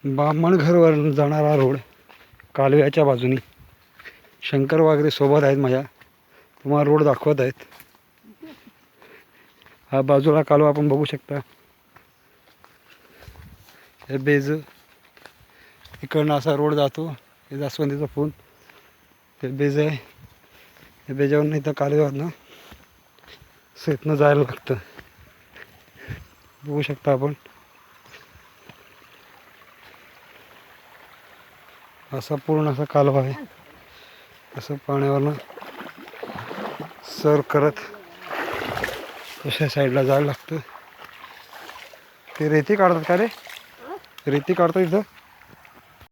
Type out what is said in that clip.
बामणघरवर जाणारा रोड कालव्याच्या बाजूनी शंकर वागरे सोबत आहेत माझ्या. तुम्हाला रोड दाखवत आहेत. हा बाजूला कालवा आपण बघू शकता. हे बेज इकडनं असा रोड जातो. हे जास्वंदीचा फूल हे बेज आहे. हे बेजावरून इथं कालव्यावरनं शेतनं जायला लागतं. बघू शकता आपण. असा पूर्ण असा कालवा आहे. असं पाण्यावरनं सर करत अशा साईडला जायला लागतं. ते रेती काढतात का रे? रेती काढतात इथं.